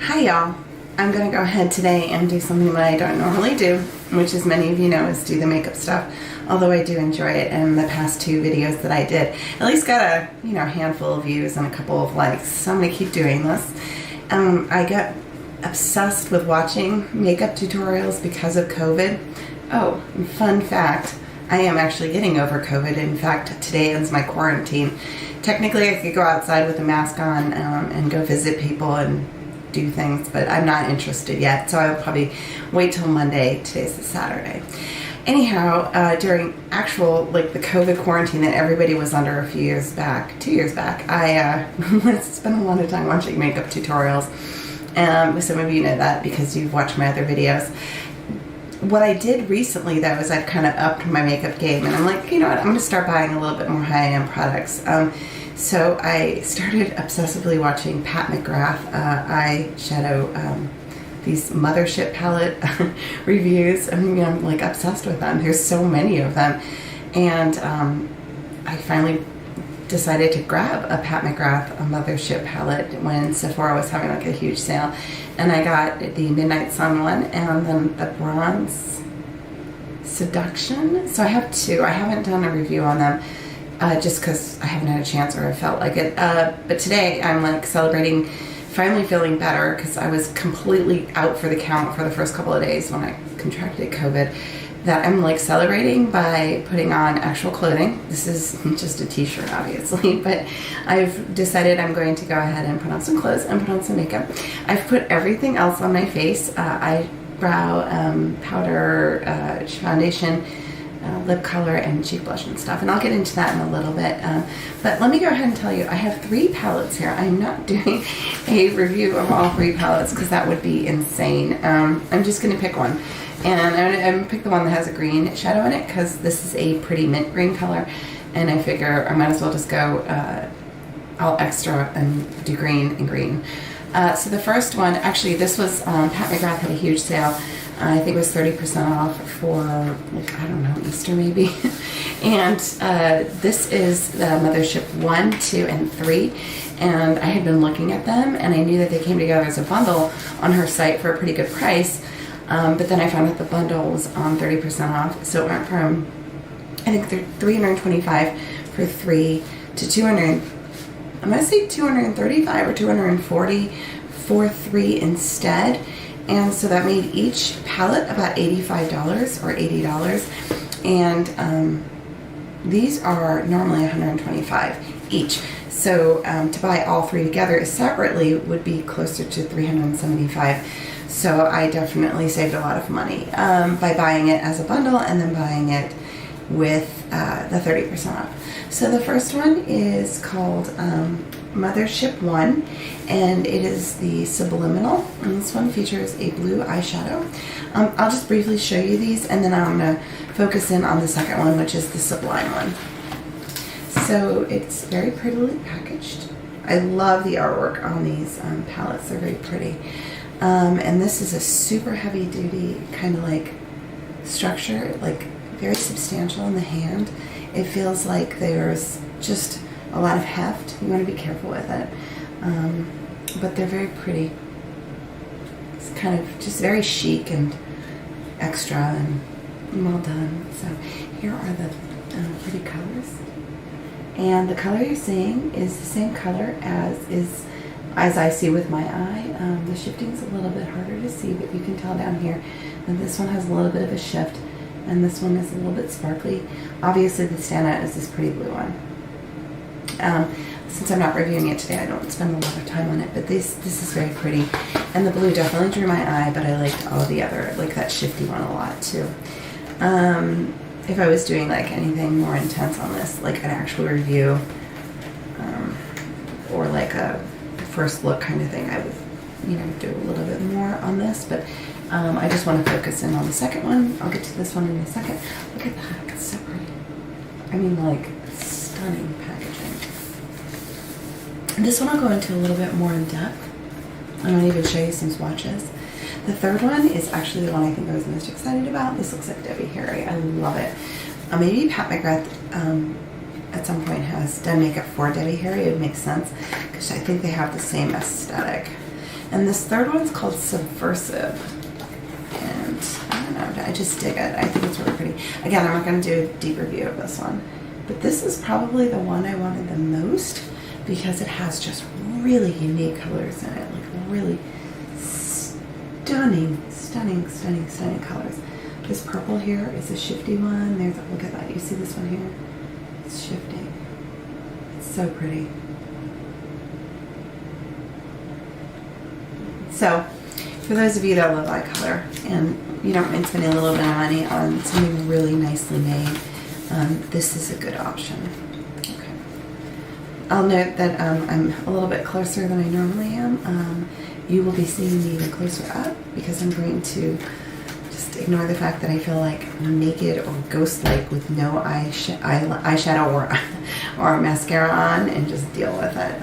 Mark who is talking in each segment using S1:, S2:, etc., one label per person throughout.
S1: Hi y'all. I'm going to go ahead today and do something that I don't normally do, which as many of you know is do the makeup stuff, although I do enjoy it. And the past two videos that I did at least got a handful of views and a couple of likes, so I'm going to keep doing this. I got obsessed with watching makeup tutorials because of COVID. Oh, fun fact, I am actually getting over COVID. In fact, today ends my quarantine. Technically I could go outside with a mask on and go visit people and do things, but I'm not interested yet, so I'll probably wait till Monday. Today's the Saturday. Anyhow, during actual the COVID quarantine that everybody was under a few years back, 2 years back, I spent a lot of time watching makeup tutorials. Some of you know that because you've watched my other videos. What I did recently though is I've kind of upped my makeup game, and I'm like, you know what, I'm going to start buying a little bit more high-end products. So I started obsessively watching Pat McGrath eyeshadow, these Mothership palette reviews. I mean, I'm like obsessed with them. There's so many of them. And I finally decided to grab a Pat McGrath Mothership palette when Sephora was having like a huge sale. And I got the Midnight Sun one and then the Bronze Seduction. So I have two. I haven't done a review on them. Just because I haven't had a chance or I felt like it. But today I'm like celebrating finally feeling better because I was completely out for the count for the first couple of days when I contracted COVID. That I'm like celebrating by putting on actual clothing. This is just a t-shirt obviously, but I've decided I'm going to go ahead and put on some clothes and put on some makeup. I've put everything else on my face. Eyebrow, powder, foundation, lip color and cheek blush and stuff, and I'll get into that in a little bit, but let me go ahead and tell you I have 3 palettes here. I'm not doing a review of all 3 palettes because that would be insane. I'm just going to pick one, and I'm going to pick the one that has a green shadow in it because this is a pretty mint green color, and I figure I might as well just go all extra and do green and green. So the first one, actually this was Pat McGrath had a huge sale. I think it was 30% off for, like, I don't know, Easter maybe. And this is the Mothership 1, 2, and 3. And I had been looking at them, and I knew that they came together as a bundle on her site for a pretty good price. But then I found out the bundle was on 30% off. So it went from, I think they're $325 for 3 to $200. I'm going to say $235 or $240 for 3 instead. And so that made each palette about $85 or $80. And these are normally $125 each. So to buy all 3 together separately would be closer to $375. So I definitely saved a lot of money by buying it as a bundle and then buying it with the 30% off. So the first one is called Mothership 1, and it is the Subliminal, and this one features a blue eyeshadow. I'll just briefly show you these, and then I'm going to focus in on the second one, which is the Sublime one. So it's very prettily packaged. I love the artwork on these palettes. They're very pretty. And this is a super heavy duty kind of like structure, like very substantial in the hand. It feels like there's just a lot of heft. You want to be careful with it. But they're very pretty. It's kind of just very chic and extra and well done. So here are the pretty colors. And the color you're seeing is the same color as I see with my eye. The shifting's a little bit harder to see, but you can tell down here that this one has a little bit of a shift, and this one is a little bit sparkly. Obviously the standout is this pretty blue one. Since I'm not reviewing it today, I don't spend a lot of time on it, but this is very pretty. And the blue definitely drew my eye, but I liked all the other, like that shifty one a lot too. If I was doing like anything more intense on this, like an actual review, or like a first look kind of thing, I would, do a little bit more on this, but I just want to focus in on the second one. I'll get to this one in a second. Look at that, it's so pretty. I mean, like, stunning packaging. And this one I'll go into a little bit more in depth. I'm going to even show you some swatches. The third one is actually the one I think I was most excited about. This looks like Debbie Harry. I love it. Maybe Pat McGrath at some point has done makeup for Debbie Harry, it would make sense because I think they have the same aesthetic. And this third one's called Subversive. And I don't know, I just dig it. I think it's really pretty. Again, I'm not going to do a deep review of this one. But this is probably the one I wanted the most because it has just really unique colors in it. Like really stunning colors. This purple here is a shifty one. There's a, look at that. You see this one here? It's shifting. It's so pretty. So, for those of you that love eye color and you don't mind spending a little bit of money on something really nicely made, this is a good option. Okay. I'll note that I'm a little bit closer than I normally am. You will be seeing me even closer up because I'm going to just ignore the fact that I feel like naked or ghost-like with no eyeshadow or mascara on, and just deal with it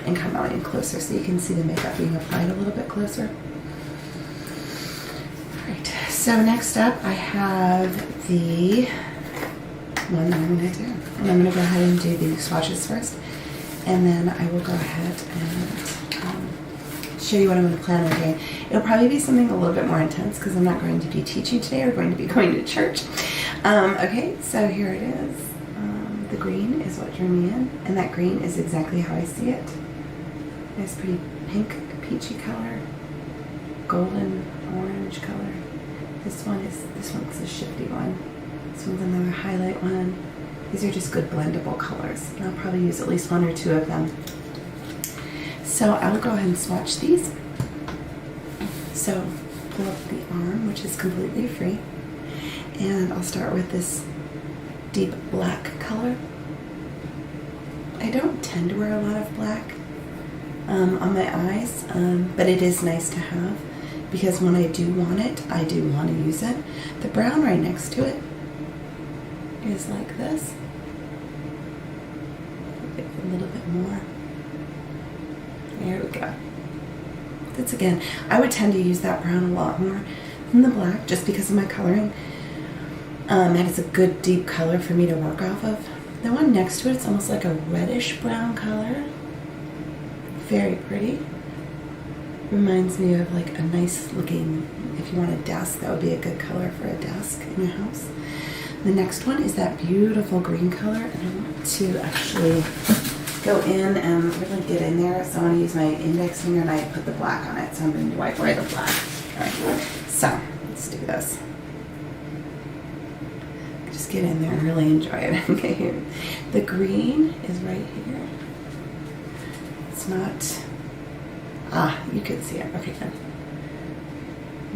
S1: and come out in closer so you can see the makeup being applied a little bit closer. Alright, so next up I have the one that I'm going to do. And I'm going to go ahead and do the swatches first, and then I will go ahead and show you what I'm going to plan on doing. It'll probably be something a little bit more intense because I'm not going to be teaching today or going to be going to church. Okay, so here it is. The green is what drew me in, and that green is exactly how I see it. Nice pretty pink, peachy color, golden orange color. This one's a shifty one. This one's another highlight one. These are just good blendable colors. And I'll probably use at least one or two of them. So I'll go ahead and swatch these. So pull up the arm, which is completely free. And I'll start with this deep black color. I don't tend to wear a lot of black on my eyes, but it is nice to have because when I do want it, I do want to use it. The brown right next to it is like this. A little bit more. There we go. That's again, I would tend to use that brown a lot more than the black just because of my coloring. And it's a good deep color for me to work off of. The one next to it's almost like a reddish brown color. Very pretty. Reminds me of like a nice looking, if you want a desk, that would be a good color for a desk in your house. The next one is that beautiful green color, and I want to actually go in and really get in there. So I want to use my index finger and I put the black on it. So I'm going to wipe away the black. All right. So let's do this. Just get in there and really enjoy it. Okay, here. The green is right here. It's not, you can see it. Okay, good.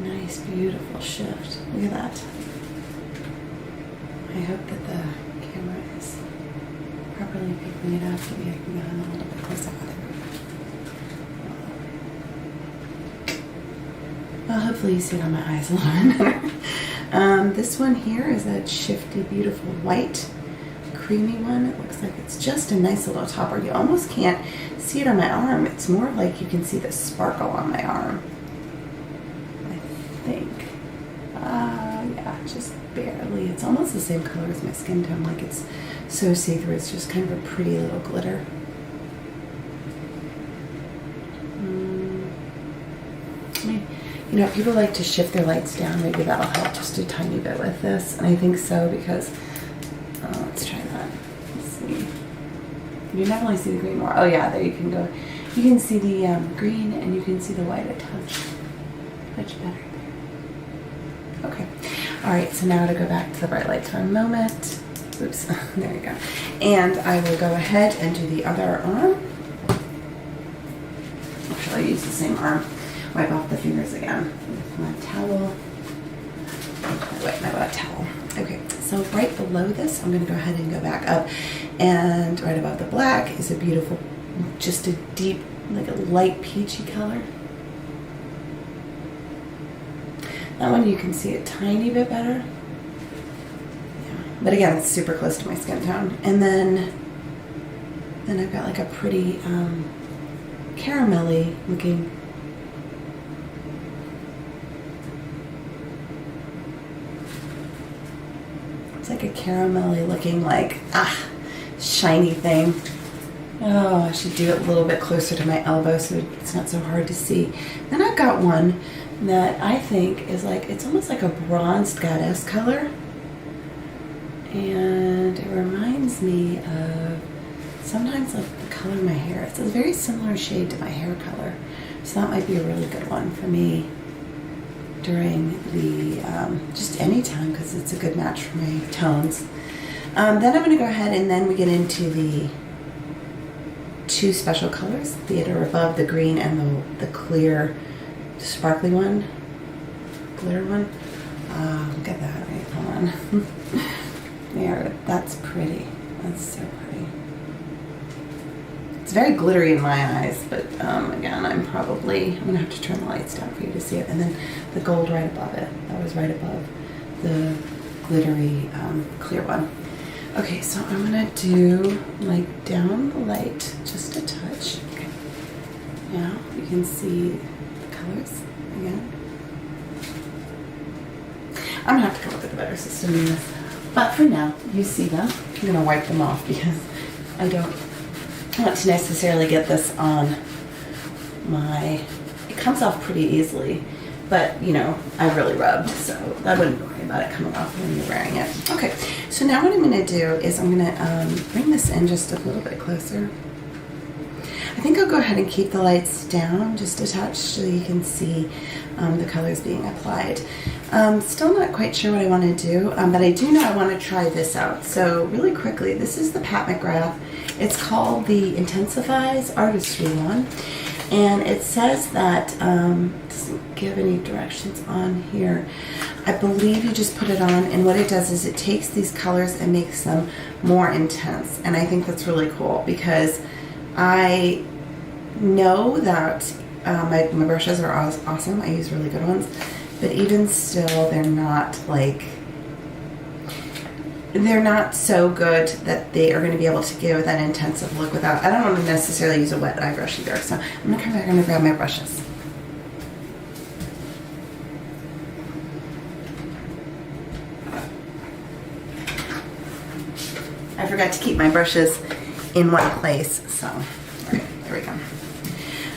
S1: Nice, beautiful shift. Look at that. I hope that the camera is properly picking it up. Maybe I can go in a little bit closer. Well, hopefully you see it on my eyes a little bit better. This one here is that shifty, beautiful white, creamy one. It looks like it's just a nice little topper. You almost can't see it on my arm. It's more like you can see the sparkle on my arm. I think. Yeah, just barely. It's almost the same color as my skin tone. Like it's so see-through. It's just kind of a pretty little glitter. You know, people like to shift their lights down. Maybe that'll help just a tiny bit with this. And I think so because, let's try that. Let's see. You definitely see the green more. Oh yeah, there you can go. You can see the green and you can see the white a touch. Much better there. Okay. All right, so now to go back to the bright lights for a moment. Oops, there you go. And I will go ahead and do the other arm. Actually, I'll use the same arm. Wipe off the fingers again with my towel. Wait, my wet towel. Okay, so right below this, I'm going to go ahead and go back up. And right above the black is a beautiful, just a deep, like a light peachy color. That one you can see a tiny bit better. Yeah, but again, it's super close to my skin tone. And then I've got like a pretty caramelly looking. It's like a caramelly looking like, shiny thing. Oh, I should do it a little bit closer to my elbow so it's not so hard to see. Then I've got one that I think is like, it's almost like a bronzed goddess color. And it reminds me of sometimes like the color of my hair. It's a very similar shade to my hair color. So that might be a really good one for me during the, just any time, because it's a good match for my tones. Then I'm going to go ahead and then we get into the two special colors that are above, the green and the clear sparkly one, glitter one. Look at that, right? Hold on. There, that's pretty. That's so pretty. It's very glittery in my eyes, but again, I'm gonna have to turn the lights down for you to see it. And then the gold right above it. That was right above the glittery clear one. Okay, so I'm gonna do like down the light just a touch. Okay. Now you can see the colors again. I'm gonna have to come up with a better system than this. But for now, you see them. I'm gonna wipe them off because I don't want to necessarily get this on my, it comes off pretty easily, but you know, I really rubbed, so I wouldn't worry about it coming off when you're wearing it. Okay, so now what I'm gonna do is I'm gonna bring this in just a little bit closer. I think I'll go ahead and keep the lights down just a touch so you can see the colors being applied. Still not quite sure what I want to do, but I do know I want to try this out. So really quickly, this is the Pat McGrath. It's called the IntensifEYES Artistry one, and it says that, doesn't give any directions on here. I believe you just put it on, and what it does is it takes these colors and makes them more intense, and I think that's really cool because I know that my brushes are awesome. I use really good ones, but even still, they're not so good that they are going to be able to give that intensive look without. I don't want to necessarily use a wet eye brush either, so I'm going to come back and grab my brushes. I forgot to keep my brushes in one place, so all right, there we go.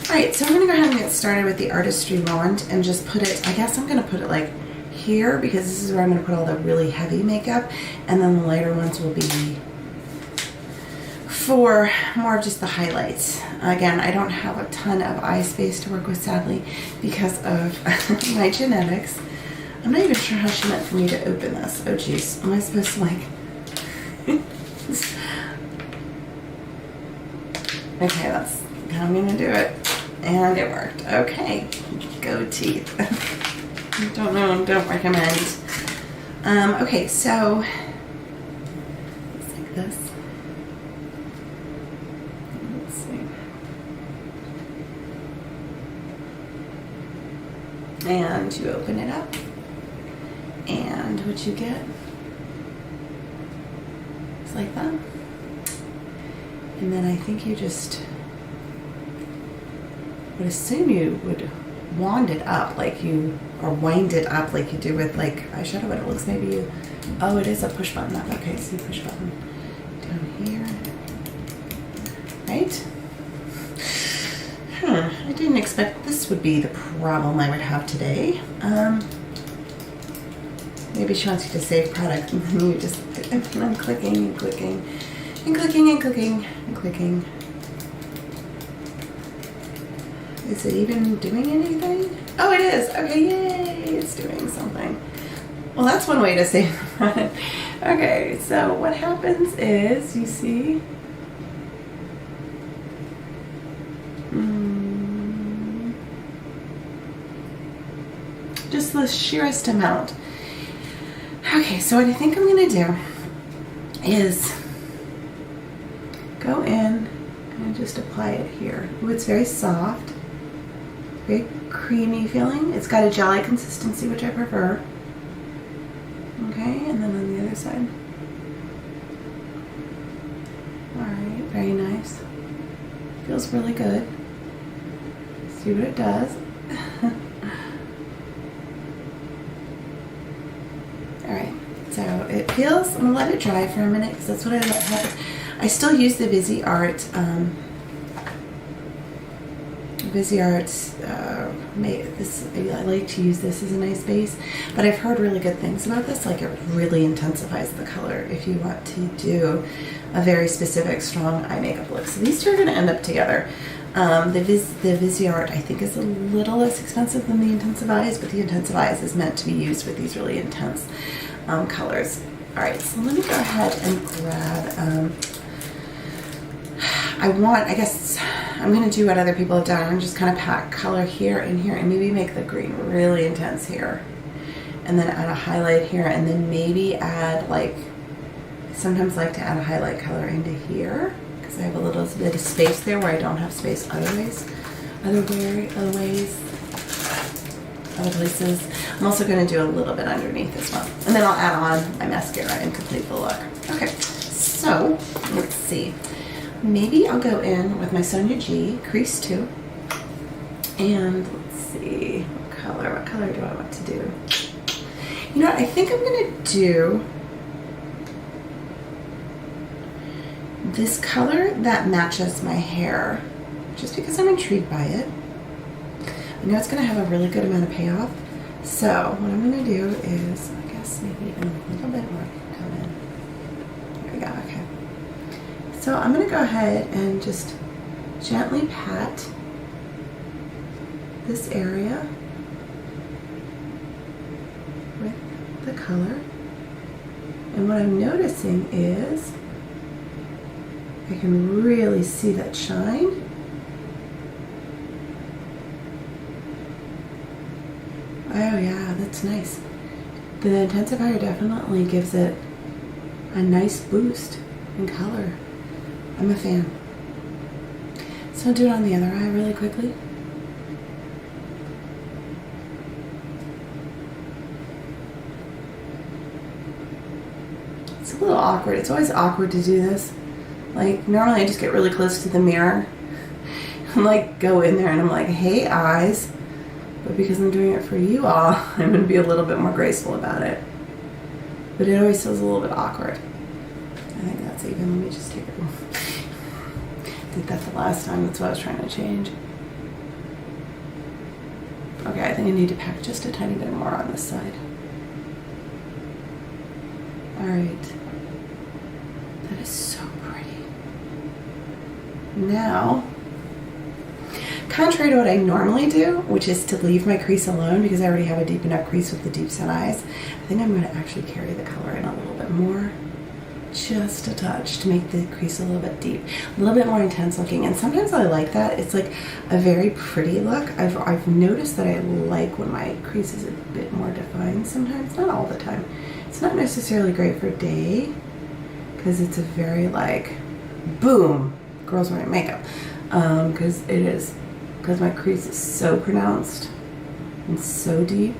S1: Alright, so I'm going to go ahead and get started with the artistry wand and just put it, I guess I'm going to put it like here because this is where I'm going to put all the really heavy makeup, and then the lighter ones will be for more of just the highlights. Again, I don't have a ton of eye space to work with, sadly, because of my genetics. I'm not even sure how she meant for me to open this. Oh geez, am I supposed to like... Okay, that's how I'm going to do it. And it worked. Okay, go teeth. Don't recommend. Okay, so it's like this. Let's see. And you open it up, and what you get is like that. And then I think you just would assume you would wand it up like you, or wind it up like you do with like eyeshadow, but it looks maybe you, oh, it is a push button. Okay, see, push button down here, right? I didn't expect this would be the problem I would have today. Maybe she wants you to save product, and then you just, I'm clicking and clicking and clicking and clicking and clicking. Is it even doing anything? Oh, it is. Okay, yay, it's doing something. Well, that's one way to save the product. Okay, so what happens is, you see, just the sheerest amount. Okay, so what I think I'm going to do is go in and just apply it here. Ooh, it's very soft. Very creamy feeling. It's got a jelly consistency, which I prefer. Okay, and then on the other side. Alright, very nice. Feels really good. See what it does. Alright, so it feels, I'm going to let it dry for a minute because that's what I let happen. I still use the Viseart I like to use this as a nice base, but I've heard really good things about this. Like, it really intensifies the color if you want to do a very specific strong eye makeup look. So these two are going to end up together. The Viseart I think is a little less expensive than the IntensifEYES, but the IntensifEYES is meant to be used with these really intense colors. All right, so let me go ahead and grab. I guess I'm going to do what other people have done and just kind of pack color here and here, and maybe make the green really intense here, and then add a highlight here, and then maybe add, like, I sometimes like to add a highlight color into here because I have a little bit of space there where I don't have space other places. I'm also going to do a little bit underneath as well, and then I'll add on my mascara and complete the look. Okay, so let's see. Maybe I'll go in with my Sonia G Crease 2, and let's see, what color do I want to do? You know what, I think I'm going to do this color that matches my hair, just because I'm intrigued by it. I know it's going to have a really good amount of payoff, so what I'm going to do is, I guess maybe even a little bit more come in. There we go, okay. So I'm going to go ahead and just gently pat this area with the color. And what I'm noticing is I can really see that shine. Oh yeah, that's nice. The intensifier definitely gives it a nice boost in color. I'm a fan. So I'll do it on the other eye really quickly. It's a little awkward. It's always awkward to do this. Like, normally I just get really close to the mirror and, like, go in there and I'm like, hey, eyes. But because I'm doing it for you all, I'm going to be a little bit more graceful about it. But it always feels a little bit awkward. I think that's even. Let me just take it. I did that the last time. That's what I was trying to change. Okay, I think I need to pack just a tiny bit more on this side. Alright. That is so pretty. Now, contrary to what I normally do, which is to leave my crease alone because I already have a deep enough crease with the deep set eyes, I think I'm going to actually carry the color in a little bit more. Just a touch to make the crease a little bit deep, a little bit more intense looking, and sometimes I like that. It's like a very pretty look. I've noticed that I like when my crease is a bit more defined sometimes, not all the time. It's not necessarily great for day because it's a very like boom, girls wearing makeup, because my crease is so pronounced and so deep.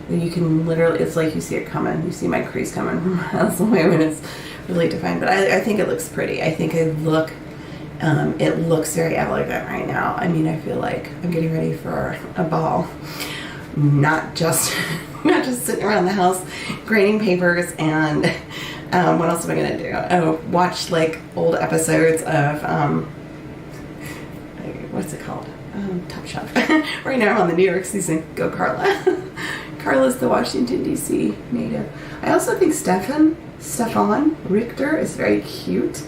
S1: You can literally, it's like you see it coming. You see my crease coming from miles away when it's really defined. But I think it looks pretty. I think it looks very elegant right now. I mean, I feel like I'm getting ready for a ball. Not just sitting around the house grading papers and what else am I going to do? Oh, watch like old episodes of, what's it called? Top Chef. Right now I'm on the New York season. Go Carla. Carla's the Washington, D.C. native. I also think Stefan Richter is very cute.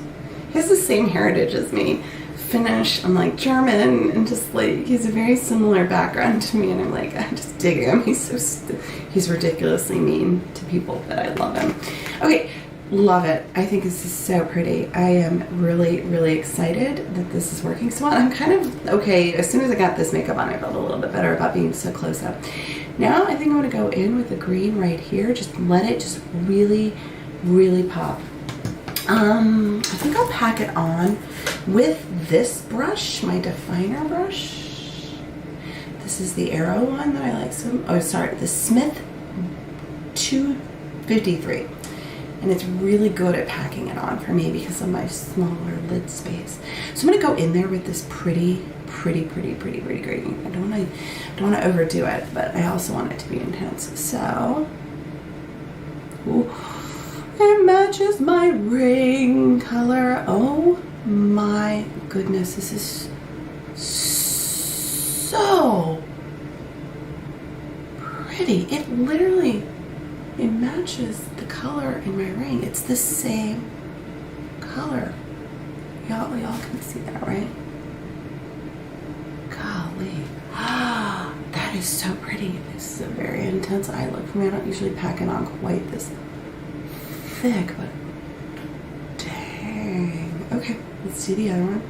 S1: He has the same heritage as me. Finnish, I'm like German, and just like, he's a very similar background to me, and I'm like, I just dig him. He's ridiculously mean to people, but I love him. Okay, love it. I think this is so pretty. I am really, really excited that this is working so well. I'm kind of, okay, as soon as I got this makeup on, I felt a little bit better about being so close up. Now I think I'm going to go in with the green right here. Just let it just really, really pop. I think I'll pack it on with this brush, my definer brush. This is the Arrow one that I like. The Smith 253. And it's really good at packing it on for me because of my smaller lid space. So I'm going to go in there with this pretty green. I don't want to overdo it, but I also want it to be intense. So, ooh, I matches my ring color. Oh my goodness, this is so pretty. It literally, it matches the color in my ring. It's the same color. Y'all can see that, right? Golly. That is so pretty. This is a very intense eye look for me. I don't usually pack it on quite this thick, but dang. Okay, let's do the other one.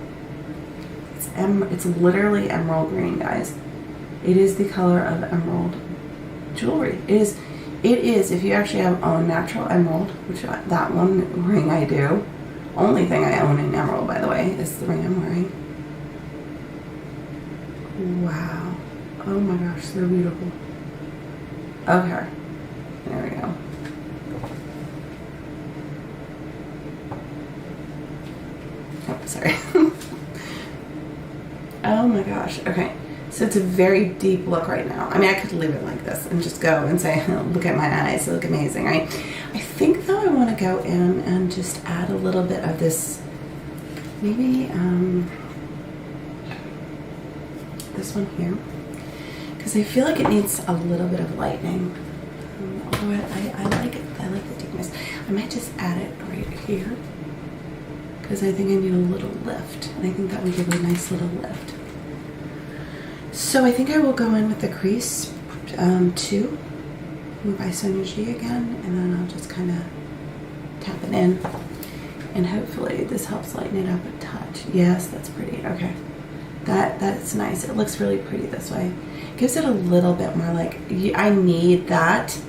S1: It's literally emerald green, guys. It is the color of emerald jewelry. It is, if you actually own natural emerald, which that one ring I do. Only thing I own in emerald, by the way, is the ring I'm wearing. Wow. Oh my gosh, so beautiful. Okay. There we go. Oh, sorry. Oh my gosh. Okay. So it's a very deep look right now. I mean, I could leave it like this and just go and say, oh, look at my eyes, they look amazing. I think though I want to go in and just add a little bit of this, maybe this one here, because I feel like it needs a little bit of lightening. Although I like it. I like the deepness. I might just add it right here, because I think I need a little lift, and I think that would give a nice little lift. So I think I will go in with the crease 2 by Sonia G again, and then I'll just kind of tap it in, and hopefully this helps lighten it up a touch. Yes, that's pretty. Okay, that's nice. It looks really pretty this way. Gives it a little bit more like, I need that,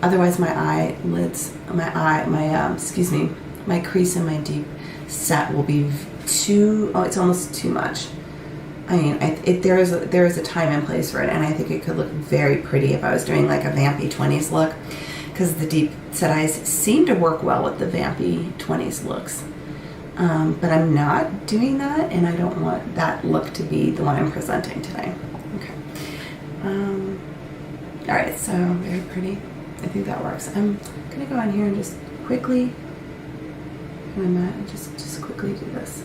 S1: otherwise my eyelids, my crease and my deep set will be too, oh, it's almost too much. I mean, there is a time and place for it, and I think it could look very pretty if I was doing like a vampy 20s look, because the deep set eyes seem to work well with the vampy 20s looks. But I'm not doing that, and I don't want that look to be the one I'm presenting today. Okay. All right, so very pretty. I think that works. I'm gonna go in here and just quickly, just quickly do this.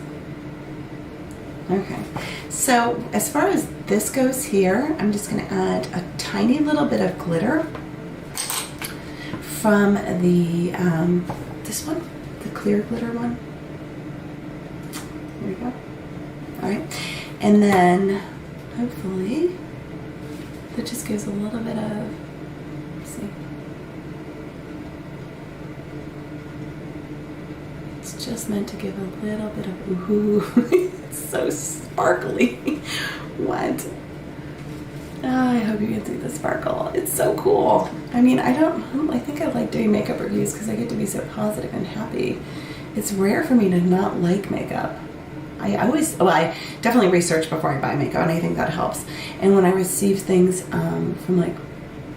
S1: Okay, so as far as this goes here, I'm just going to add a tiny little bit of glitter from the, this one, the clear glitter one. There we go. All right, and then hopefully that just gives a little bit of, let's see. It's just meant to give a little bit of ooh. So sparkly. What? Oh, I hope you can see the sparkle. It's so cool. I mean, I think I like doing makeup reviews because I get to be so positive and happy. It's rare for me to not like makeup. I definitely research before I buy makeup, and I think that helps. And when I receive things from like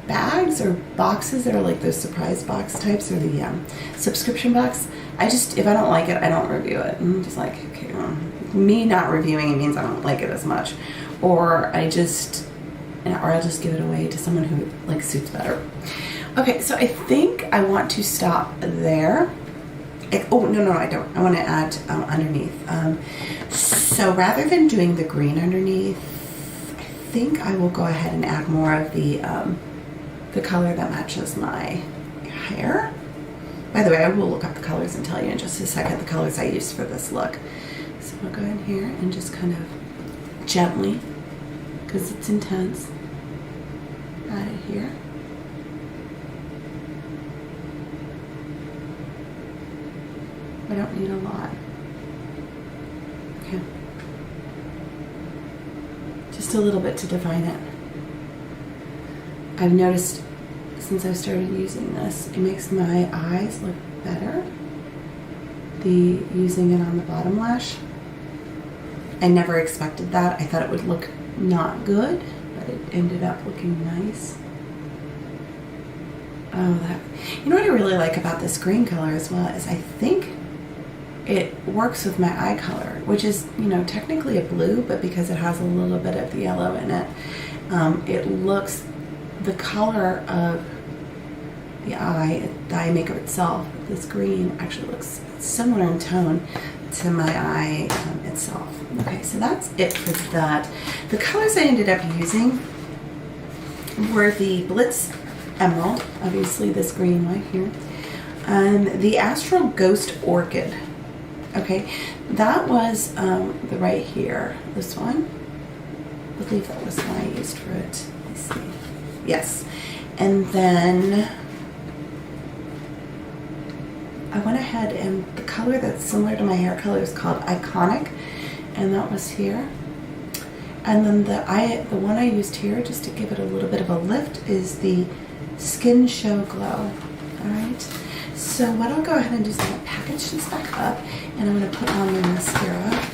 S1: bags or boxes that are like those surprise box types, or the subscription box, if I don't like it, I don't review it. I'm just like, okay, me not reviewing it means I don't like it as much, or I'll just give it away to someone who like suits better. Okay, so I think I want to stop there. Oh no, I don't. I want to add underneath. So rather than doing the green underneath, I think I will go ahead and add more of the color that matches my hair. By the way, I will look up the colors and tell you in just a second the colors I used for this look. So I'll go in here and just kind of gently, because it's intense, add it here. I don't need a lot. Okay. Just a little bit to define it. I've noticed since I've started using this, it makes my eyes look better. Using it on the bottom lash. I never expected that. I thought it would look not good, but it ended up looking nice. Oh, you know what I really like about this green color as well is I think it works with my eye color, which is, technically a blue, but because it has a little bit of the yellow in it, it looks, the color of, the eye makeup itself. This green actually looks similar in tone to my eye itself. Okay, so that's it for that. The colors I ended up using were the Blitz Emerald, obviously this green right here, and the Astral Ghost Orchid. Okay, that was the right here, this one. I believe that was the one I used for it. Let's see. Yes. And then I went ahead and the color that's similar to my hair color is called Iconic, and that was here. And then the one I used here, just to give it a little bit of a lift, is the Skin Show Glow. Alright, so what I'll go ahead and do is I'm going to package this back up, and I'm going to put on the mascara,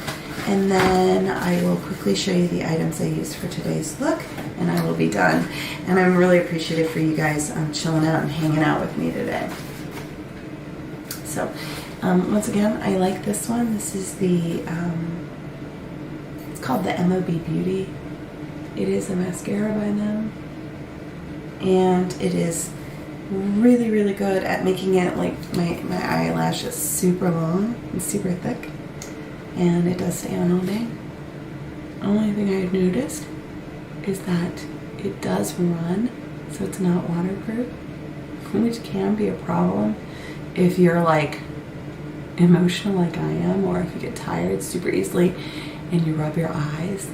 S1: and then I will quickly show you the items I used for today's look, and I will be done. And I'm really appreciative for you guys chilling out and hanging out with me today. So, once again, I like this one. This is the, it's called the MOB Beauty. It is a mascara by them. And it is really, really good at making it like my eyelashes super long and super thick. And it does stay on all day. Only thing I've noticed is that it does run, so it's not waterproof, which can be a problem if you're like emotional like I am, or if you get tired super easily and you rub your eyes.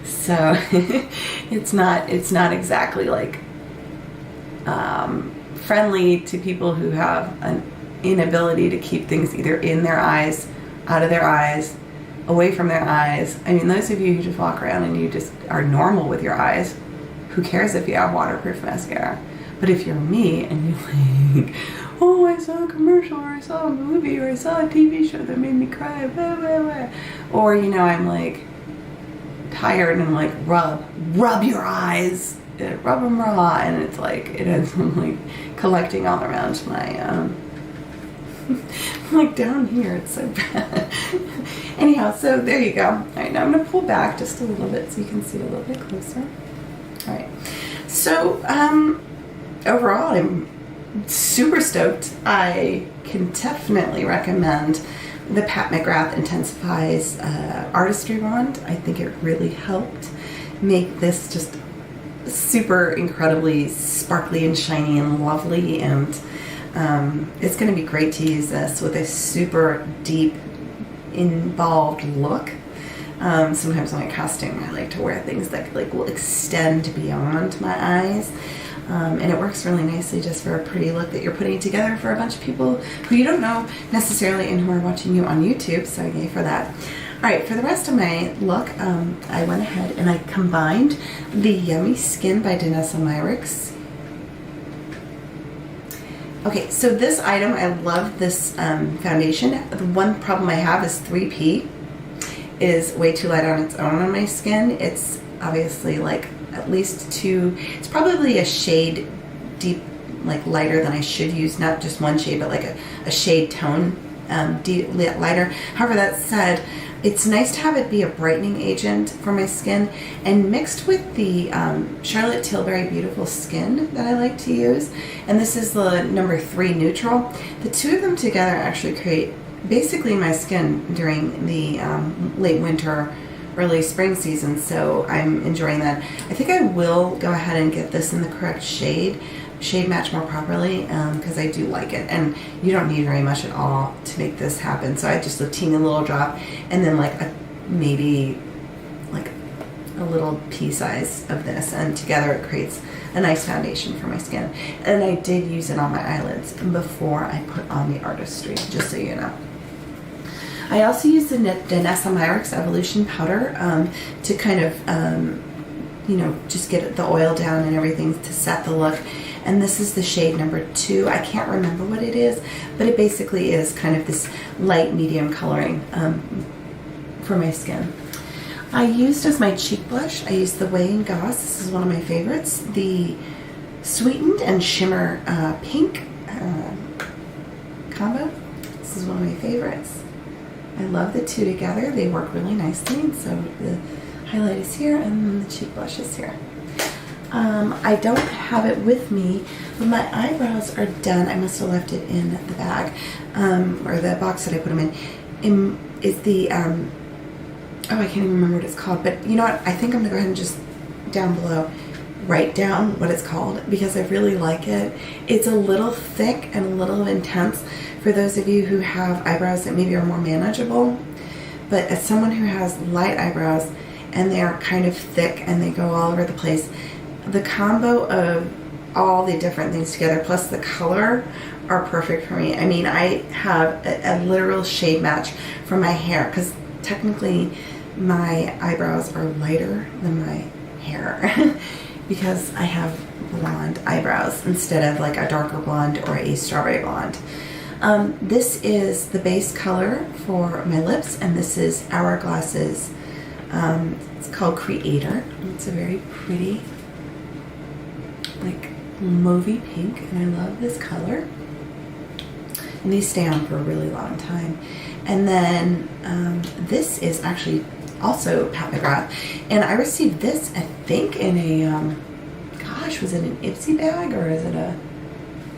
S1: So it's not exactly like friendly to people who have an inability to keep things either in their eyes, out of their eyes, away from their eyes. I mean, those of you who just walk around and you just are normal with your eyes, who cares if you have waterproof mascara? But if you're me and you like, oh, I saw a commercial, or I saw a movie, or I saw a TV show that made me cry, blah, blah, blah. Or, you know, I'm like tired and I'm like, rub your eyes, rub them raw, and it's like, it ends up like collecting all around my, like down here, it's so bad. Anyhow, so there you go. All right, now I'm going to pull back just a little bit so you can see a little bit closer. All right, so overall, I'm super stoked. I can definitely recommend the Pat McGrath IntensifEYES Artistry Wand. I think it really helped make this just super incredibly sparkly and shiny and lovely, and it's going to be great to use this with a super deep, involved look. Sometimes when I costume, I like to wear things that like will extend beyond my eyes. And it works really nicely just for a pretty look that you're putting together for a bunch of people who you don't know necessarily and who are watching you on YouTube, so yay for that. Alright, for the rest of my look, I went ahead and I combined the Yummy Skin by IntensifEYES. Okay, so this item, I love this foundation. The one problem I have is 3P is way too light on its own on my skin. It's obviously like at least two, it's probably a shade deep, like lighter than I should use, not just one shade, but like a shade tone deep, lighter. However, that said, it's nice to have it be a brightening agent for my skin, and mixed with the Charlotte Tilbury Beautiful Skin that I like to use, and this is the number 3 neutral. The two of them together actually create basically my skin during the late winter, early spring season, so I'm enjoying that. I think I will go ahead and get this in the correct shade match more properly, because I do like it, and you don't need very much at all to make this happen. So I just a teeny little drop, and then like maybe like a little pea size of this, and together it creates a nice foundation for my skin. And I did use it on my eyelids before I put on the Artistry, just so you know. I also used the IntensifEYES Evolution Powder to kind of, you know, just get the oil down and everything to set the look. And this is the shade number 2. I can't remember what it is, but it basically is kind of this light medium coloring for my skin. I used as my cheek blush, I used the Way & Goss. This is one of my favorites. The Sweetened and Shimmer Pink combo. This is one of my favorites. I love the two together. They work really nicely. And so the highlight is here and then the cheek blush is here. I don't have it with me, but my eyebrows are done. I must have left it in the bag, or the box that I put them in. Is the, oh, I can't even remember what it's called, but you know what? I think I'm gonna go ahead and just down below write down what it's called, because I really like it. It's a little thick and a little intense for those of you who have eyebrows that maybe are more manageable. But as someone who has light eyebrows and they are kind of thick and they go all over the place, the combo of all the different things together plus the color are perfect for me. I mean, I have a literal shade match for my hair, because technically my eyebrows are lighter than my hair because I have blonde eyebrows instead of like a darker blonde or a strawberry blonde. This is the base color for my lips, and this is Hourglass's, it's called Creator. It's a very pretty, like, mauvey pink, and I love this color. And these stay on for a really long time. And then this is actually also Pat McGrath, and I received this, I think, in a, gosh, was it an Ipsy bag, or is it a,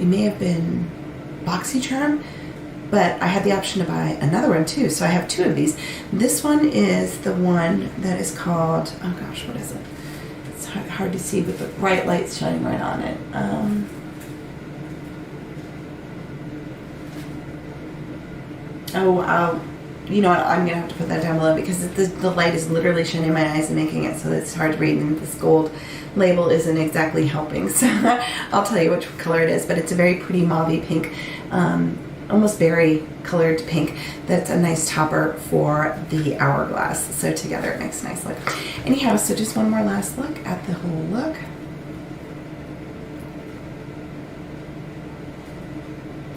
S1: it may have been BoxyCharm, but I had the option to buy another one too, so I have two of these. This one is the one that is called, oh gosh, what is it? It's hard to see with the bright lights shining right on it. You know what, I'm gonna have to put that down below, because the light is literally shining in my eyes and making it so that it's hard to read, and this gold label isn't exactly helping, so I'll tell you which color it is. But it's a very pretty mauvey pink, almost berry colored pink, that's a nice topper for the Hourglass. So together it makes a nice look. Anyhow, so just one more last look at the whole look.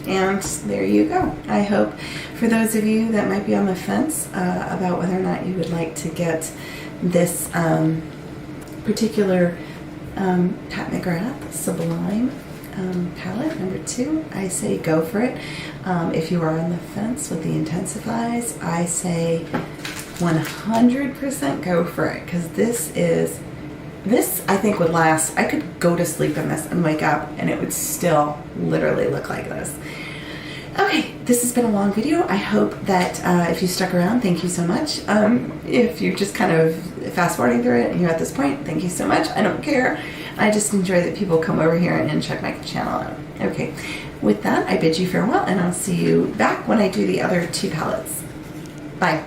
S1: And there you go. I hope for those of you that might be on the fence about whether or not you would like to get this particular Pat McGrath Sublime palette number 2, I say go for it. If you are on the fence with the IntensifEYES, I say 100% go for it, because this I think would last. I could go to sleep in this and wake up and it would still literally look like this. Okay, this has been a long video. I hope that if you stuck around, thank you so much. If you're just kind of fast forwarding through it and you're at this point, thank you so much. I don't care. I just enjoy that people come over here and check my channel out. Okay, with that, I bid you farewell, and I'll see you back when I do the other 2 palettes. Bye.